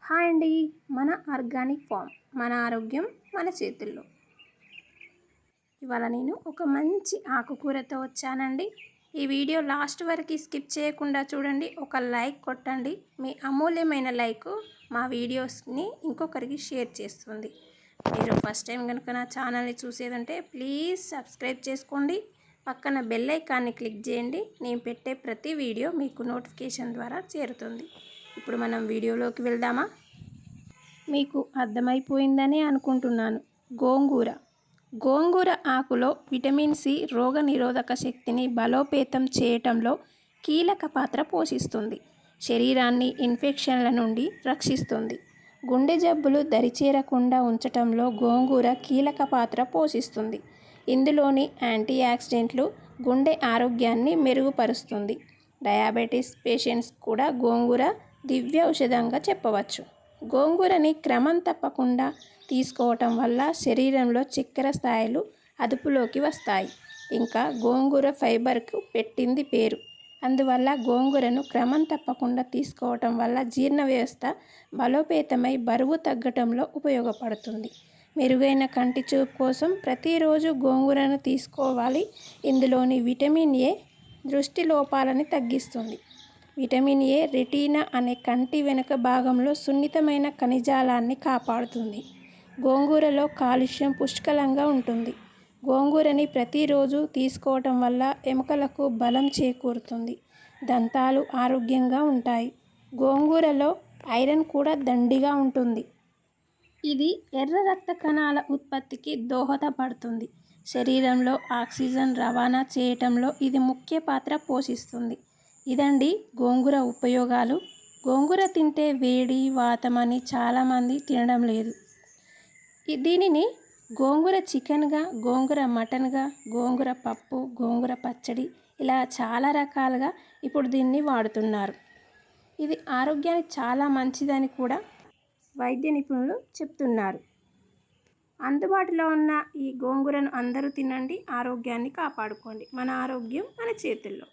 Hi అండి. మన organic form, మన ఆరోగ్యం మన చేతుల్లో. ఇవాళ నేను ఒక మంచి ఆకుకూరతో వచ్చానండి. ఈ వీడియో లాస్ట్ వరకు స్కిప్ చేయకుండా చూడండి. ఒక లైక్ కొట్టండి. మీ అమూల్యమైన లైక్ మా వీడియోస్ని ఇంకొకరికి షేర్ చేస్తుంది. మీరు ఫస్ట్ టైం కనుక నా ఛానల్ని చూసేదంటే ప్లీజ్ సబ్స్క్రైబ్ చేసుకోండి. పక్కన బెల్ ఐకాన్ని క్లిక్ చేయండి. నేను పెట్టే ప్రతి వీడియో మీకు నోటిఫికేషన్ ద్వారా చేరుతుంది. ఇప్పుడు మనం వీడియోలోకి వెళ్దామా? మీకు అర్థమైపోయిందని అనుకుంటున్నాను. గోంగూర ఆకులో విటమిన్ సి రోగనిరోధక శక్తిని బలోపేతం చేయటంలో కీలక పాత్ర పోషిస్తుంది. శరీరాన్ని ఇన్ఫెక్షన్ల నుండి రక్షిస్తుంది. గుండె జబ్బులు దరిచేరకుండా ఉంచటంలో గోంగూర కీలక పాత్ర పోషిస్తుంది. ఇందులోని యాంటీ ఆక్సిడెంట్లు గుండె ఆరోగ్యాన్ని మెరుగుపరుస్తుంది. డయాబెటీస్ పేషెంట్స్ కూడా గోంగూర దివ్య ఔషధంగా చెప్పవచ్చు. గోంగూరని క్రమం తప్పకుండా తీసుకోవటం వల్ల శరీరంలో చక్కెర స్థాయిలు అదుపులోకి వస్తాయి. ఇంకా గోంగూర ఫైబర్కు పెట్టింది పేరు. అందువల్ల గోంగూరను క్రమం తప్పకుండా తీసుకోవటం వల్ల జీర్ణ వ్యవస్థ బలోపేతమై బరువు తగ్గటంలో ఉపయోగపడుతుంది. మెరుగైన కంటి చూపు కోసం ప్రతిరోజు గోంగూరను తీసుకోవాలి. ఇందులోని విటమిన్ ఏ దృష్టి లోపాలని తగ్గిస్తుంది. విటమిన్ ఏ రెటీనా అనే కంటి వెనుక భాగంలో సున్నితమైన కణజాలాన్ని కాపాడుతుంది. గోంగూరలో కాల్షియం పుష్కలంగా ఉంటుంది. గోంగూరని ప్రతిరోజు తీసుకోవటం వల్ల ఎముకలకు బలం చేకూరుతుంది. దంతాలు ఆరోగ్యంగా ఉంటాయి. గోంగూరలో ఐరన్ కూడా దండిగా ఉంటుంది. ఇది ఎర్ర రక్త కణాల ఉత్పత్తికి దోహదపడుతుంది. శరీరంలో ఆక్సిజన్ రవాణా చేయటంలో ఇది ముఖ్య పాత్ర పోషిస్తుంది. ఇదండి గోంగూర ఉపయోగాలు. గోంగూర తింటే వేడి వాతం అని చాలామంది తినడం లేదు. దీనిని గోంగూర చికెన్గా, గోంగూర మటన్గా, గోంగూర పప్పు, గోంగూర పచ్చడి ఇలా చాలా రకాలుగా ఇప్పుడు దీన్ని వాడుతున్నారు. ఇది ఆరోగ్యానికి చాలా మంచిదని కూడా వైద్య నిపుణులు చెప్తున్నారు. అందుబాటులో ఉన్న ఈ గోంగూరను అందరూ తినండి. ఆరోగ్యాన్ని కాపాడుకోండి. మన ఆరోగ్యం మన చేతుల్లో.